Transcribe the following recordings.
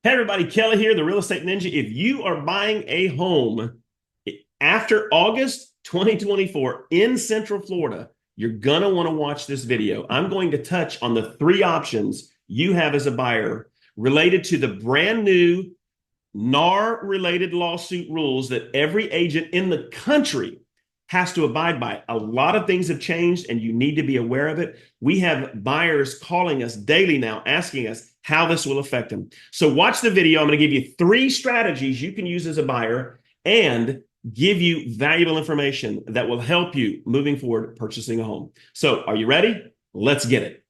Hey everybody, Kelly here, the Real Estate Ninja. If you are buying a home after August 2024 in Central Florida, you're going to want to watch this video. I'm going to touch on the three options you have as a buyer related to the brand new NAR related lawsuit rules that every agent in the country has to abide by. A lot of things have changed and you need to be aware of it. We have buyers calling us daily now asking us how this will affect them. So watch the video. I'm going to give you three strategies you can use as a buyer and give you valuable information that will help you moving forward purchasing a home. So are you ready? Let's get it.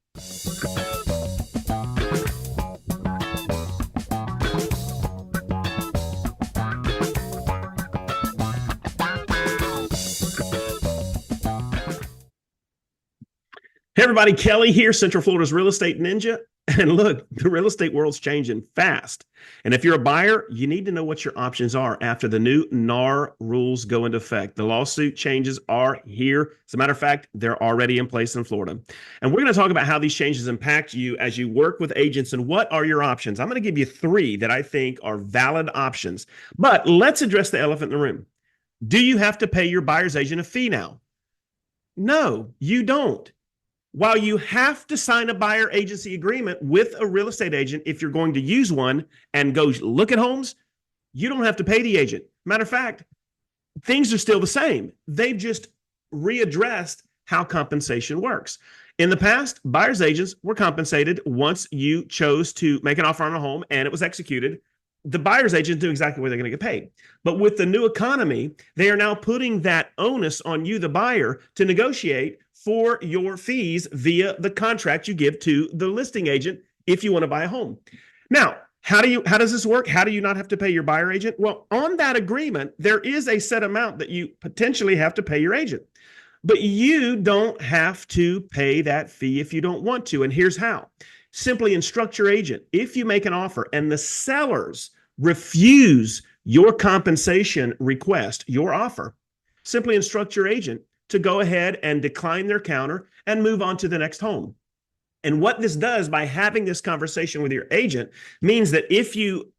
Hey everybody, Kelly here, Central Florida's Real Estate Ninja. And look, the real estate world's changing fast. And if you're a buyer, you need to know what your options are after the new NAR rules go into effect. The lawsuit changes are here. As a matter of fact, they're already in place in Florida. And we're going to talk about how these changes impact you as you work with agents and what are your options. I'm going to give you three that I think are valid options. But let's address the elephant in the room. Do you have to pay your buyer's agent a fee now? No, you don't. While you have to sign a buyer agency agreement with a real estate agent if you're going to use one and go look at homes, you don't have to pay the agent. Matter of fact, things are still the same. They've just readdressed how compensation works. In the past, buyer's agents were compensated once you chose to make an offer on a home and it was executed. The buyer's agent knew exactly where they're going to get paid. But with the new economy, they are now putting that onus on you, the buyer, to negotiate for your fees via the contract you give to the listing agent if you want to buy a home. Now, how does this work? How do you not have to pay your buyer agent? Well, on that agreement, there is a set amount that you potentially have to pay your agent. But you don't have to pay that fee if you don't want to. And here's how. Simply instruct your agent. If you make an offer and the sellers refuse your compensation request, your offer, simply instruct your agent to go ahead and decline their counter and move on to the next home. And what this does by having this conversation with your agent means that if you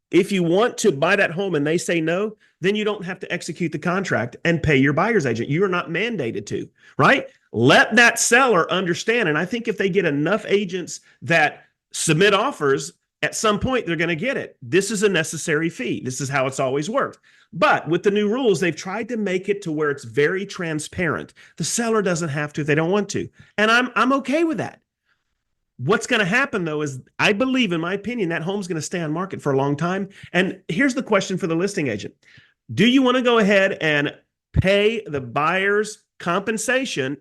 want to buy that home and they say no, then you don't have to execute the contract and pay your buyer's agent. You are not mandated to, right? Let that seller understand. And I think if they get enough agents that submit offers, at some point they're going to get it. This is a necessary fee. This is how it's always worked. But with the new rules, they've tried to make it to where it's very transparent. The seller doesn't have to if they don't want to. And I'm okay with that. What's going to happen, though, is I believe, in my opinion, that home's going to stay on market for a long time. And here's the question for the listing agent. Do you want to go ahead and pay the buyer's compensation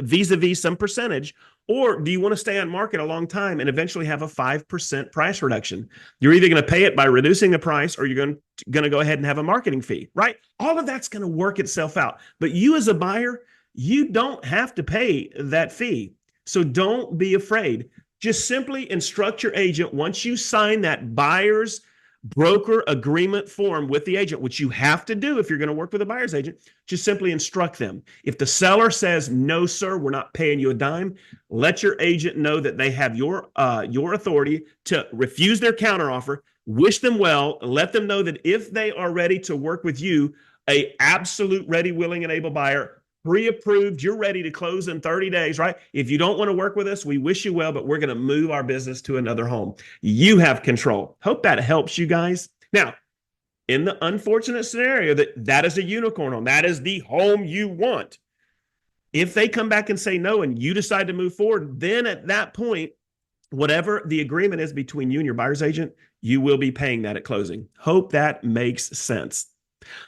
vis-a-vis some percentage, or do you want to stay on market a long time and eventually have a 5% price reduction? You're either going to pay it by reducing the price or you're going to go ahead and have a marketing fee, right? All of that's going to work itself out. But you as a buyer, you don't have to pay that fee. So don't be afraid. Just simply instruct your agent once you sign that buyer's broker agreement form with the agent, which you have to do if you're going to work with a buyer's agent. Just simply instruct them. If the seller says, no, sir, we're not paying you a dime, let your agent know that they have your authority to refuse their counteroffer. Wish them well. Let them know that if they are ready to work with you, a absolute ready, willing, and able buyer, pre-approved, you're ready to close in 30 days, right? If you don't want to work with us, we wish you well, but we're going to move our business to another home. You have control. Hope that helps you guys. Now, in the unfortunate scenario that is a unicorn home, that is the home you want. If they come back and say no and you decide to move forward, then at that point, whatever the agreement is between you and your buyer's agent, you will be paying that at closing. Hope that makes sense.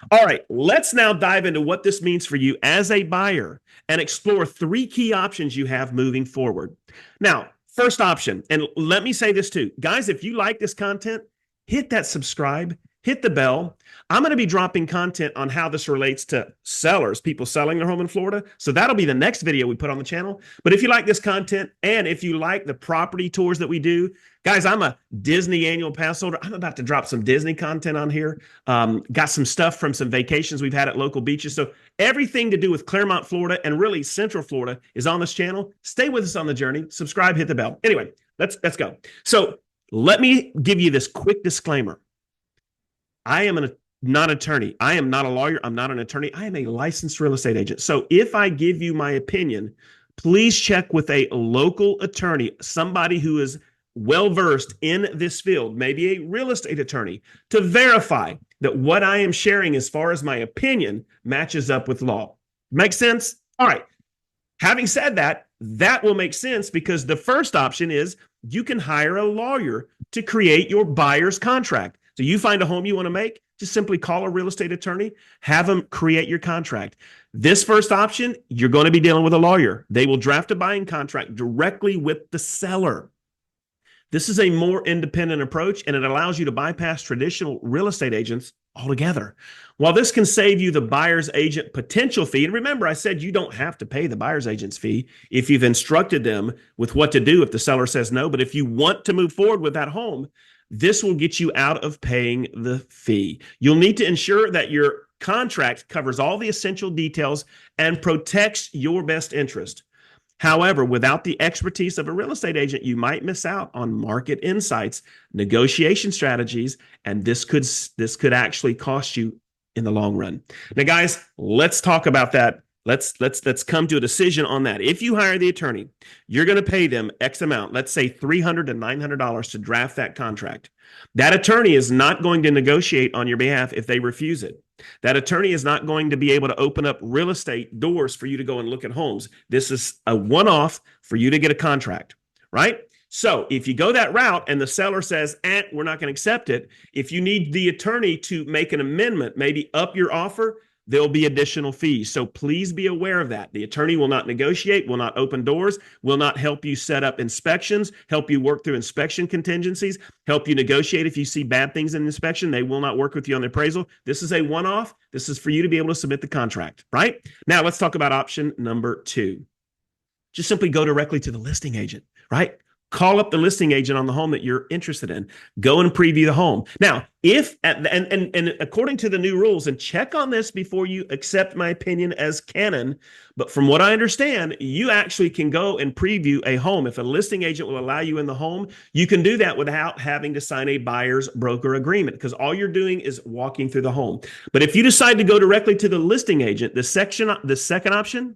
All right, let's now dive into what this means for you as a buyer and explore three key options you have moving forward. Now, first option, and let me say this too. Guys, if you like this content, hit that subscribe, hit the bell. I'm going to be dropping content on how this relates to sellers, people selling their home in Florida. So that'll be the next video we put on the channel. But if you like this content and if you like the property tours that we do, guys, I'm a Disney annual pass holder. I'm about to drop some Disney content on here. Got some stuff from some vacations we've had at local beaches. So everything to do with Clermont, Florida, and really Central Florida is on this channel. Stay with us on the journey. Subscribe, hit the bell. Anyway, let's go. So Let me give you this quick disclaimer. I am not an attorney. I am not a lawyer. I'm not an attorney. I am a licensed real estate agent. So if I give you my opinion, please check with a local attorney, somebody who is well versed in this field, maybe a real estate attorney, to verify that what I am sharing as far as my opinion matches up with law. Makes sense? All right. Having said that, that will make sense because the first option is you can hire a lawyer to create your buyer's contract. So you find a home you want to make, just simply call a real estate attorney, have them create your contract. This first option, you're going to be dealing with a lawyer. They will draft a buying contract directly with the seller. This is a more independent approach, and it allows you to bypass traditional real estate agents altogether. While this can save you the buyer's agent potential fee, and remember, I said you don't have to pay the buyer's agent's fee if you've instructed them with what to do if the seller says no. But if you want to move forward with that home, this will get you out of paying the fee. You'll need to ensure that your contract covers all the essential details and protects your best interest. However, without the expertise of a real estate agent, you might miss out on market insights, negotiation strategies, and this could actually cost you in the long run. Now, guys, let's talk about that. Let's come to a decision on that. If you hire the attorney, you're going to pay them X amount, let's say $300 to $900 to draft that contract. That attorney is not going to negotiate on your behalf if they refuse it. That attorney is not going to be able to open up real estate doors for you to go and look at homes. This is a one-off for you to get a contract, right? So if you go that route and the seller says, we're not going to accept it, if you need the attorney to make an amendment, maybe up your offer, there'll be additional fees. So please be aware of that. The attorney will not negotiate, will not open doors, will not help you set up inspections, help you work through inspection contingencies, help you negotiate if you see bad things in inspection. They will not work with you on the appraisal. This is a one-off. This is for you to be able to submit the contract, right? Now let's talk about option number 2. Just simply go directly to the listing agent, right? Call up the listing agent on the home that you're interested in. Go and preview the home. Now, and according to the new rules, and check on this before you accept my opinion as canon, but from what I understand, you actually can go and preview a home. If a listing agent will allow you in the home, you can do that without having to sign a buyer's broker agreement because all you're doing is walking through the home. But if you decide to go directly to the listing agent, the second option,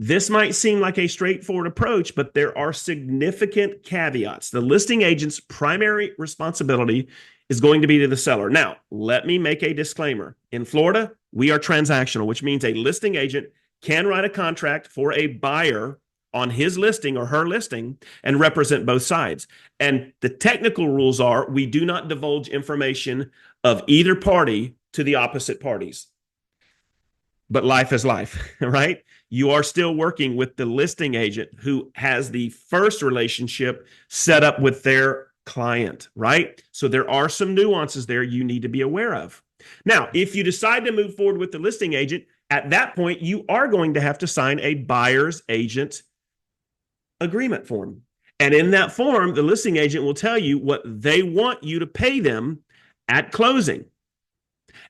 this might seem like a straightforward approach, but there are significant caveats. The listing agent's primary responsibility is going to be to the seller. Now, let me make a disclaimer. In Florida, we are transactional, which means a listing agent can write a contract for a buyer on his listing or her listing and represent both sides. And the technical rules are we do not divulge information of either party to the opposite parties. But life is life, right? You are still working with the listing agent who has the first relationship set up with their client, right? So there are some nuances there you need to be aware of. Now, if you decide to move forward with the listing agent, at that point, you are going to have to sign a buyer's agent agreement form. And in that form, the listing agent will tell you what they want you to pay them at closing.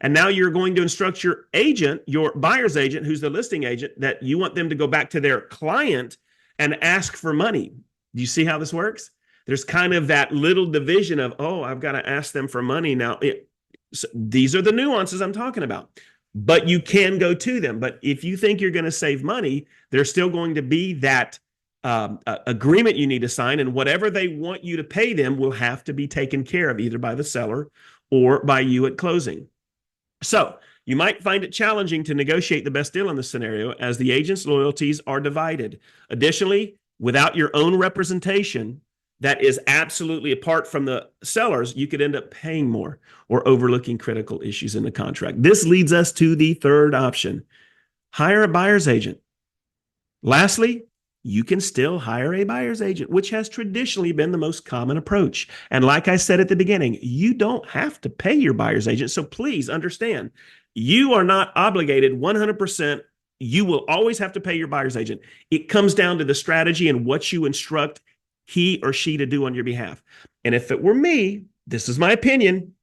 And now you're going to instruct your agent, your buyer's agent, who's the listing agent, that you want them to go back to their client and ask for money. Do you see how this works? There's kind of that little division of, I've got to ask them for money now. So these are the nuances I'm talking about. But you can go to them. But if you think you're going to save money, there's still going to be that agreement you need to sign. And whatever they want you to pay them will have to be taken care of either by the seller or by you at closing. So you might find it challenging to negotiate the best deal in this scenario as the agent's loyalties are divided. Additionally, without your own representation that is absolutely apart from the sellers, you could end up paying more or overlooking critical issues in the contract. This leads us to the third option: hire a buyer's agent. Lastly, you can still hire a buyer's agent, which has traditionally been the most common approach. And like I said at the beginning, you don't have to pay your buyer's agent. So please understand, you are not obligated 100%. You will always have to pay your buyer's agent. It comes down to the strategy and what you instruct he or she to do on your behalf. And if it were me, this is my opinion,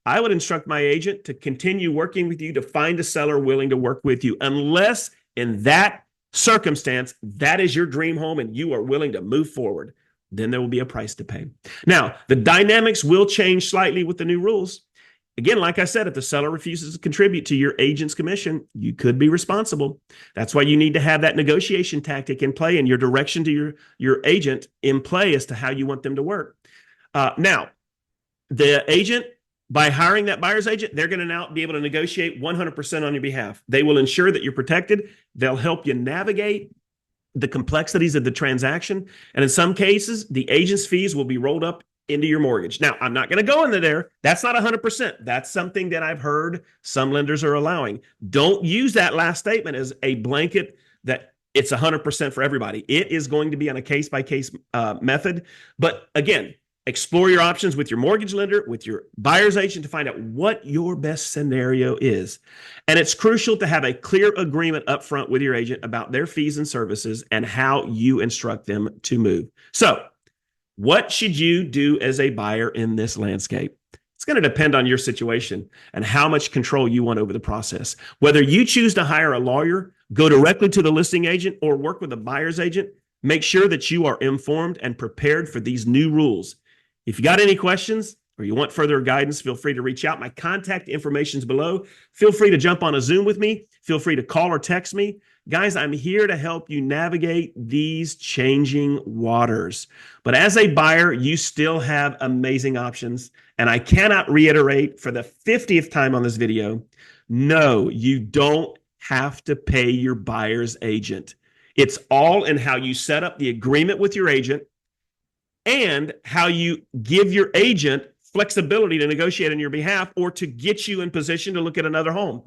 I would instruct my agent to continue working with you to find a seller willing to work with you, unless in that circumstance, that is your dream home and you are willing to move forward. then there will be a price to pay. Now, the dynamics will change slightly with the new rules. Again, like I said, if the seller refuses to contribute to your agent's commission, you could be responsible. That's why you need to have that negotiation tactic in play and your direction to your agent in play as to how you want them to work. Now, the agent, by hiring that buyer's agent, they're going to now be able to negotiate 100% on your behalf. They will ensure that you're protected. They'll help you navigate the complexities of the transaction. And in some cases, the agent's fees will be rolled up into your mortgage. Now, I'm not going to go into there. That's not 100%. That's something that I've heard some lenders are allowing. Don't use that last statement as a blanket that it's 100% for everybody. It is going to be on a case-by-case method. But again, explore your options with your mortgage lender, with your buyer's agent to find out what your best scenario is. And it's crucial to have a clear agreement up front with your agent about their fees and services and how you instruct them to move. So, what should you do as a buyer in this landscape? It's going to depend on your situation and how much control you want over the process. Whether you choose to hire a lawyer, go directly to the listing agent, or work with a buyer's agent, make sure that you are informed and prepared for these new rules. If you got any questions or you want further guidance, feel free to reach out. My contact information is below. Feel free to jump on a Zoom with me. Feel free to call or text me. Guys, I'm here to help you navigate these changing waters. But as a buyer, you still have amazing options. And I cannot reiterate for the 50th time on this video, no, you don't have to pay your buyer's agent. It's all in how you set up the agreement with your agent and how you give your agent flexibility to negotiate on your behalf or to get you in position to look at another home.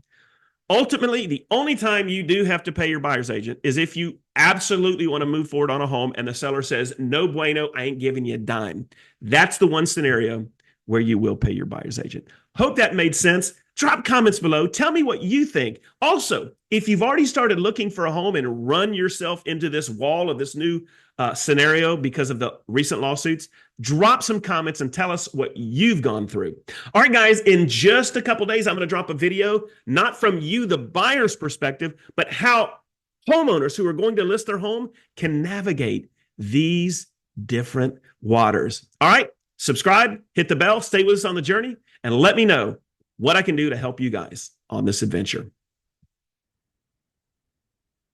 Ultimately, the only time you do have to pay your buyer's agent is if you absolutely want to move forward on a home and the seller says, no bueno, I ain't giving you a dime. That's the one scenario where you will pay your buyer's agent. Hope that made sense. Drop comments below. Tell me what you think. Also, if you've already started looking for a home and run yourself into this wall of this new scenario because of the recent lawsuits, drop some comments and tell us what you've gone through. All right, guys, in just a couple days, I'm going to drop a video, not from you, the buyer's perspective, but how homeowners who are going to list their home can navigate these different waters. All right, subscribe, hit the bell, stay with us on the journey, and let me know what I can do to help you guys on this adventure.